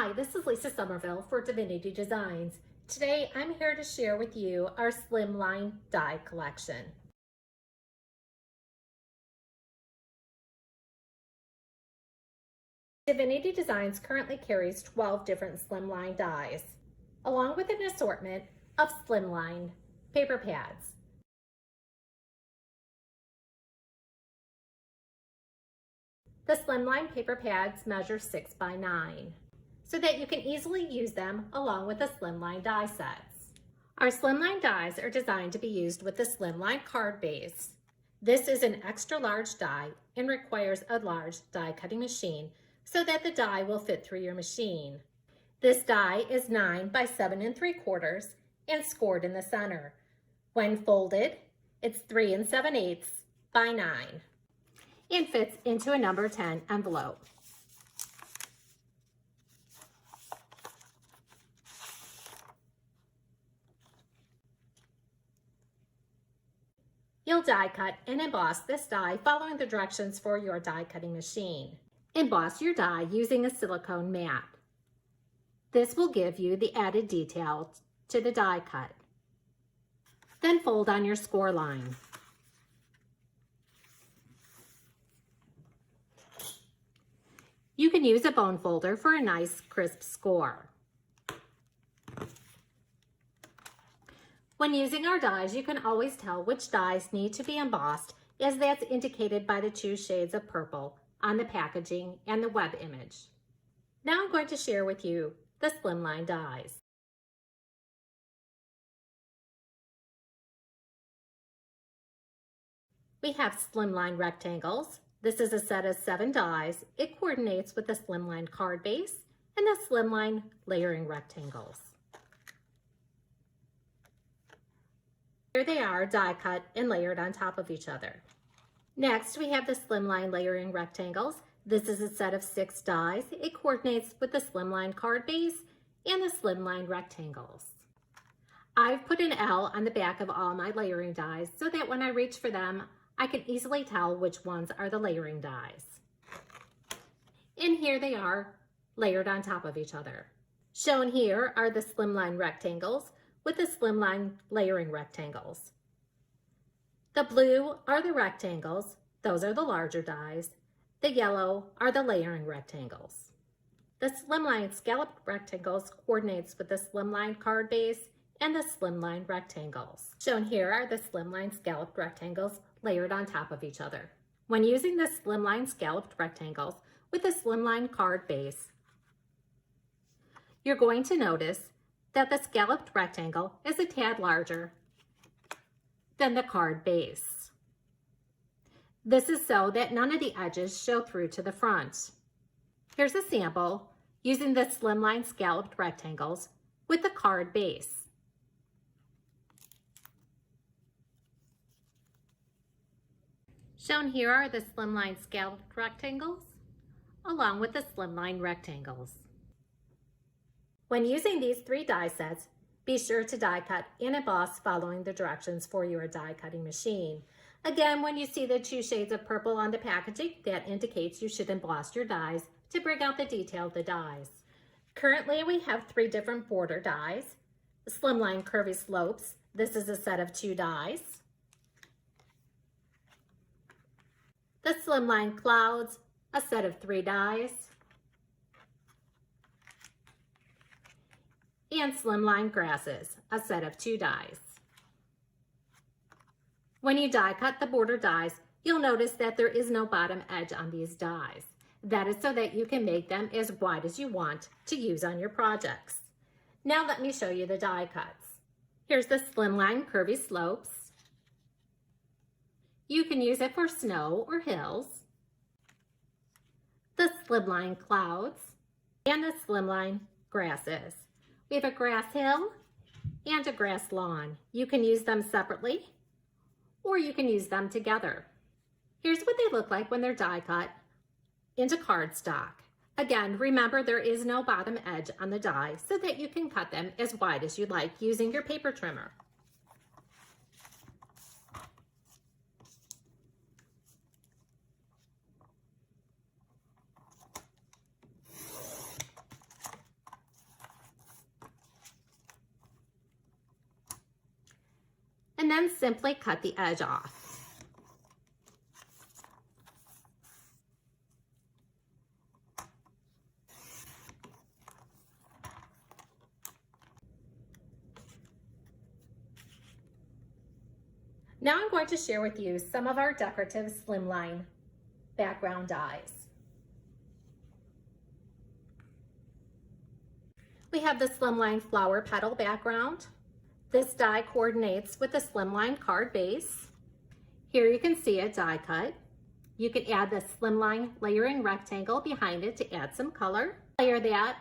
Hi, this is Lisa Somerville for Divinity Designs. Today I'm here to share with you our Slimline die collection. Divinity Designs currently carries 12 different Slimline dies, along with an assortment of Slimline paper pads. The Slimline paper pads measure 6 by 9. So that you can easily use them along with the Slimline die sets. Our Slimline dies are designed to be used with the Slimline card base. This is an extra large die and requires a large die cutting machine so that the die will fit through your machine. This die is 9 by 7 3/4 and scored in the center. When folded, it's 3 7/8 by 9 and fits into a number 10 envelope. You'll die cut and emboss this die following the directions for your die cutting machine. Emboss your die using a silicone mat. This will give you the added detail to the die cut. Then fold on your score line. You can use a bone folder for a nice crisp score. When using our dies, you can always tell which dies need to be embossed, as that's indicated by the 2 shades of purple on the packaging and the web image. Now I'm going to share with you the Slimline dies. We have Slimline rectangles. This is a set of 7 dies. It coordinates with the Slimline card base and the Slimline layering rectangles. Here they are, die cut and layered on top of each other. Next, we have the Slimline layering rectangles. This is a set of 6 dies. It coordinates with the Slimline card base and the Slimline rectangles. I've put an L on the back of all my layering dies so that when I reach for them, I can easily tell which ones are the layering dies. And here they are, layered on top of each other. Shown here are the Slimline rectangles with the Slimline layering rectangles. The blue are the rectangles, those are the larger dies. The yellow are the layering rectangles. The Slimline scalloped rectangles coordinates with the Slimline card base and the Slimline rectangles. Shown here are the Slimline scalloped rectangles layered on top of each other. When using the Slimline scalloped rectangles with the Slimline card base, you're going to notice that the scalloped rectangle is a tad larger than the card base. This is so that none of the edges show through to the front. Here's a sample using the Slimline scalloped rectangles with the card base. Shown here are the Slimline scalloped rectangles along with the Slimline rectangles. When using these 3 die sets, be sure to die cut and emboss following the directions for your die cutting machine. Again, when you see the 2 shades of purple on the packaging, that indicates you should emboss your dies to bring out the detail of the dies. Currently, we have 3 different border dies. The Slimline Curvy Slopes, this is a set of 2 dies. The Slimline Clouds, a set of 3 dies. And Slimline Grasses, a set of 2 dies. When you die cut the border dies, you'll notice that there is no bottom edge on these dies. That is so that you can make them as wide as you want to use on your projects. Now let me show you the die cuts. Here's the Slimline Curvy Slopes. You can use it for snow or hills. The Slimline Clouds and the Slimline Grasses. We have a grass hill and a grass lawn. You can use them separately or you can use them together. Here's what they look like when they're die cut into cardstock. Again, remember there is no bottom edge on the die so that you can cut them as wide as you like using your paper trimmer. and then simply cut the edge off. Now I'm going to share with you some of our decorative slimline background dies. We have the slimline flower petal background. This die coordinates with the slimline card base. Here you can see a die cut. You can add the slimline layering rectangle behind it to add some color. Layer that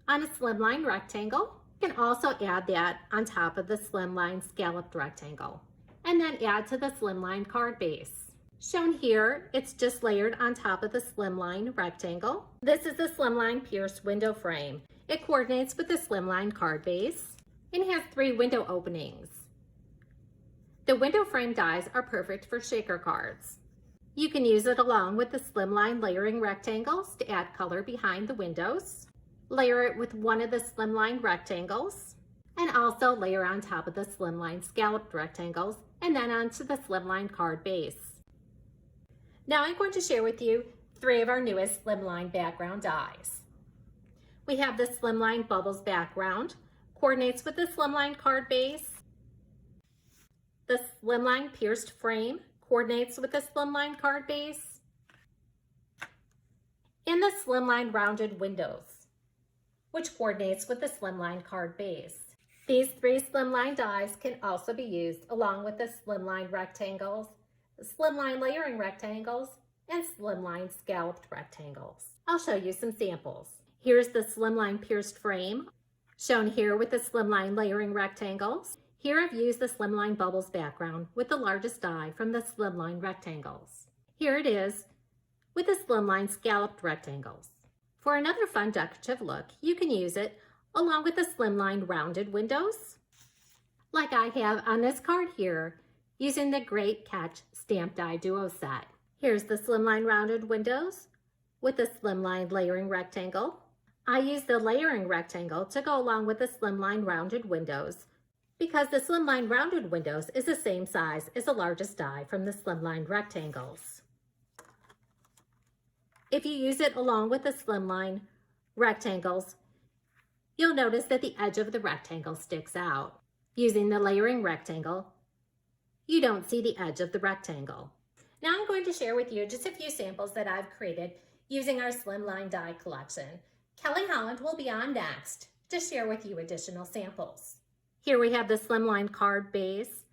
on a slimline rectangle. You can also add that on top of the slimline scalloped rectangle, and then add to the slimline card base. Shown here, it's just layered on top of the slimline rectangle. This is the slimline pierced window frame. It coordinates with the slimline card base and has 3 window openings. The window frame dies are perfect for shaker cards. You can use it along with the slimline layering rectangles to add color behind the windows. Layer it with one of the slimline rectangles, and also layer on top of the slimline scalloped rectangles, and then onto the slimline card base. Now I'm going to share with you 3 of our newest slimline background dies. We have the slimline bubbles background, coordinates with the slimline card base. The slimline pierced frame coordinates with the slimline card base. And the slimline rounded windows, which coordinates with the slimline card base. These 3 slimline dies can also be used along with the slimline rectangles, the slimline layering rectangles, and slimline scalloped rectangles. I'll show you some samples. Here's the slimline pierced frame, shown here with the slimline layering rectangles. Here I've used the slimline bubbles background with the largest die from the slimline rectangles. Here it is with the slimline scalloped rectangles. For another fun decorative look, you can use it along with the slimline rounded windows, like I have on this card here, using the Great Catch Stamp Die Duo set. Here's the slimline rounded windows with the slimline layering rectangle. I use the layering rectangle to go along with the slimline rounded windows because the slimline rounded windows is the same size as the largest die from the slimline rectangles. If you use it along with the slimline rectangles, you'll notice that the edge of the rectangle sticks out. Using the layering rectangle, you don't see the edge of the rectangle. Now I'm going to share with you just a few samples that I've created using our slimline die collection. Kelly Holland will be on next to share with you additional samples. Here we have the slimline card base,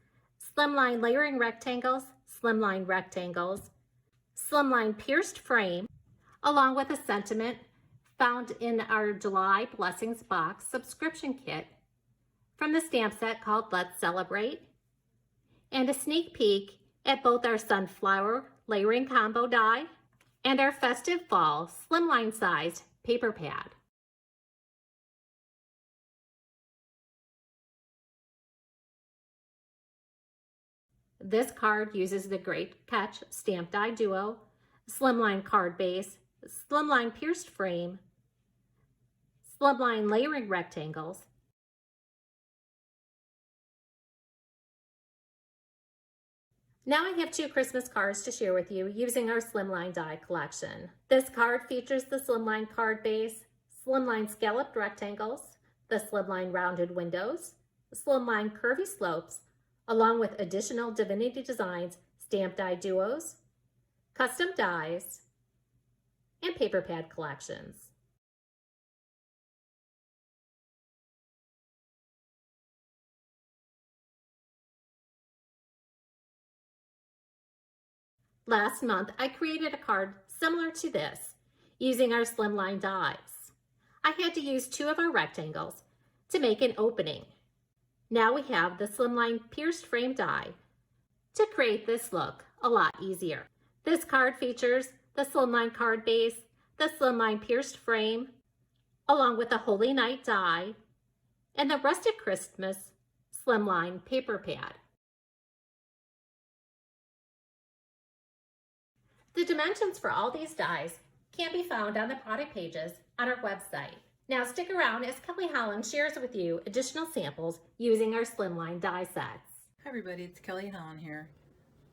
slimline layering rectangles, slimline rectangles, slimline pierced frame, along with a sentiment found in our July Blessings Box subscription kit from the stamp set called Let's Celebrate, and a sneak peek at both our sunflower layering combo die and our festive fall slimline sized paper pad. This card uses the Great Catch Stamp Die Duo, slimline card base, slimline pierced frame, slimline layering rectangles, Now I have 2 Christmas cards to share with you using our slimline die collection. This card features the slimline card base, slimline scalloped rectangles, the slimline rounded windows, slimline curvy slopes, along with additional Divinity Designs stamp die duos, custom dies, and paper pad collections. Last month, I created a card similar to this using our slimline dies. I had to use 2 of our rectangles to make an opening. Now we have the slimline pierced frame die to create this look a lot easier. This card features the slimline card base, the slimline pierced frame, along with the Holy Night die, and the Rustic Christmas slimline paper pad. The dimensions for all these dies can be found on the product pages on our website. Now stick around as Kelly Holland shares with you additional samples using our slimline die sets. Hi everybody, it's Kelly Holland here.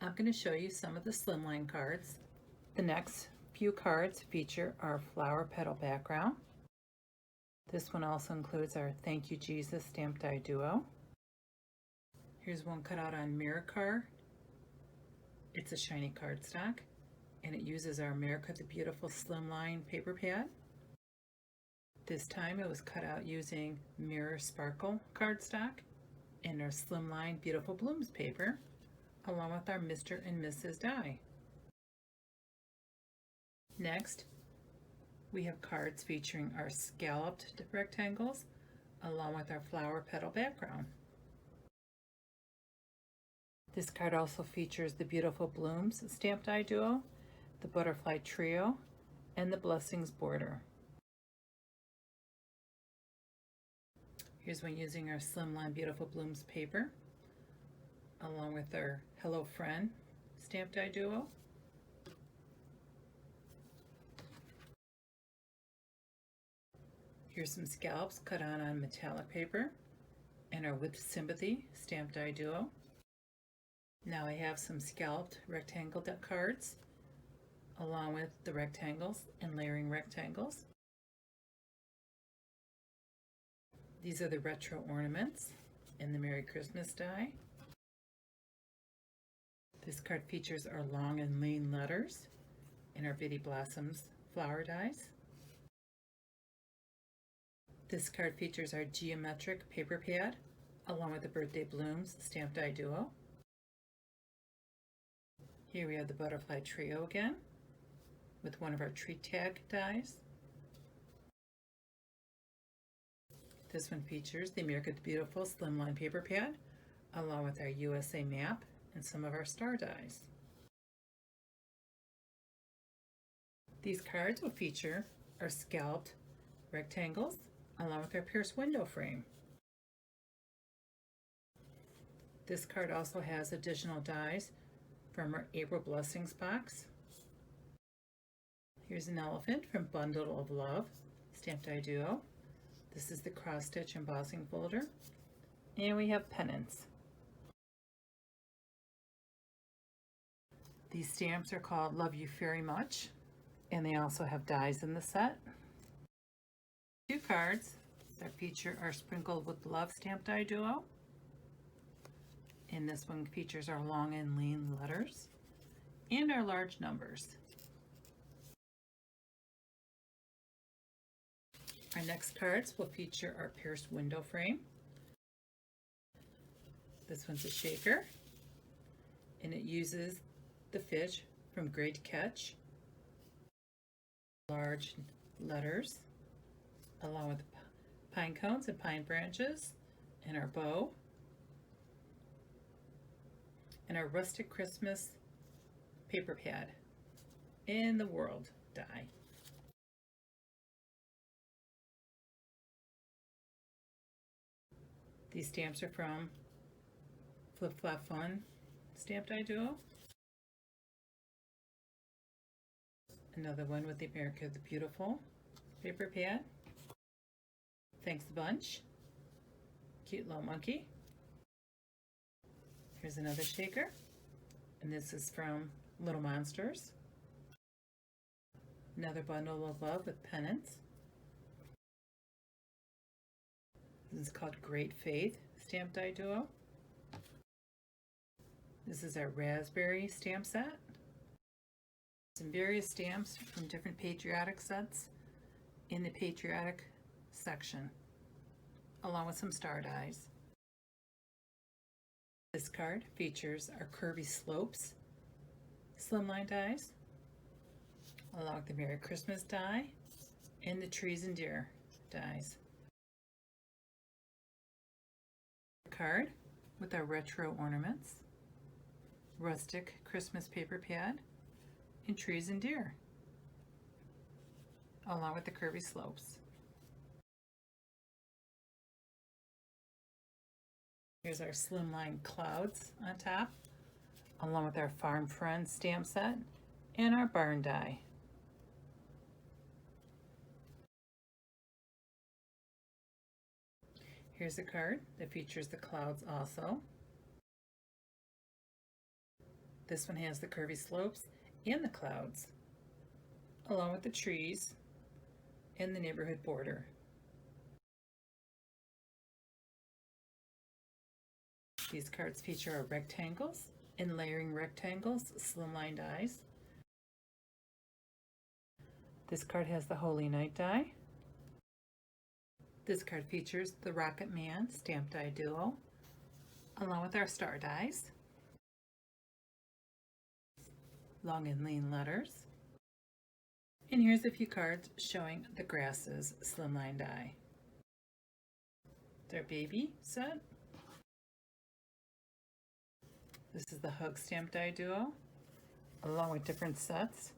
I'm going to show you some of the Slimline cards. The next few cards feature our flower petal background. This one also includes our Thank You Jesus stamped die duo. Here's one cut out on Mirror Card. It's a shiny cardstock and it uses our America the Beautiful Slimline paper pad. This time it was cut out using Mirror Sparkle cardstock and our Slimline Beautiful Blooms paper, along with our Mr. and Mrs. die. Next, we have cards featuring our scalloped rectangles, along with our flower petal background. This card also features the Beautiful Blooms stamped die duo, the Butterfly Trio, and the Blessings border. Here's one using our Slimline Beautiful Blooms paper, along with our Hello Friend stamped die duo. Here's some scallops cut on metallic paper, and our With Sympathy stamped die duo. Now I have some scalloped rectangle cards, along with the rectangles and layering rectangles. These are the retro ornaments in the Merry Christmas die. This card features our long and lean letters and our Bitty Blossoms flower dies. This card features our geometric paper pad, along with the Birthday Blooms stamped die duo. Here we have the Butterfly Trio again, with one of our tree tag dies. This one features the America the Beautiful Slimline paper pad, along with our USA map and some of our star dies. These cards will feature our scalloped rectangles, along with our pierced window frame. This card also has additional dies from our April Blessings box. Here's an elephant from Bundle of Love stamped die duo. This is the cross stitch embossing folder. And we have pennants. These stamps are called Love You Very Much, and they also have dies in the set. Two cards that feature our Sprinkled with Love stamped die duo. And this one features our long and lean letters and our large numbers. Our next cards will feature our pierced window frame. This one's a shaker, and it uses the fish from Great Catch, large letters, along with pine cones and pine branches, and our bow, and our Rustic Christmas paper pad, and the World die. These stamps are from Flip Flop Fun stamped die duo. Another one with the America the Beautiful paper pad. Thanks a bunch. Cute little monkey. Here's another shaker, and this is from Little Monsters. Another Bundle of Love with pennants. This is called Great Faith stamped die duo. This is our Raspberry stamp set. Some various stamps from different patriotic sets in the patriotic section, along with some star dies. This card features our Curvy Slopes Slimline dies, along with the Merry Christmas die and the Trees and Deer dies. Card with our retro ornaments, rustic Christmas paper pad, and trees and deer, along with the Curvy Slopes. Here's our Slimline clouds on top, along with our Farm Friends stamp set and our barn die. Here's a card that features the clouds also. This one has the curvy slopes and the clouds, along with the trees and the neighborhood border. These cards feature our rectangles and layering rectangles, slimline dies. This card has the Holy Night die. This card features the Rocket Man stamped die duo, along with our star dies, long and lean letters. And here's a few cards showing the Grasses slimline die. Their baby set. This is the Hug Stamp Die Duo, along with different sets.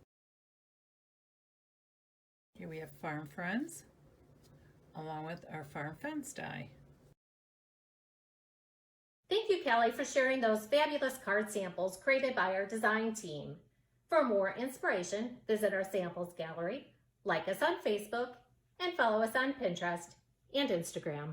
Here we have Farm Friends, along with our Farm Fence die. Thank you, Kelly, for sharing those fabulous card samples created by our design team. For more inspiration, visit our samples gallery, like us on Facebook, and follow us on Pinterest and Instagram.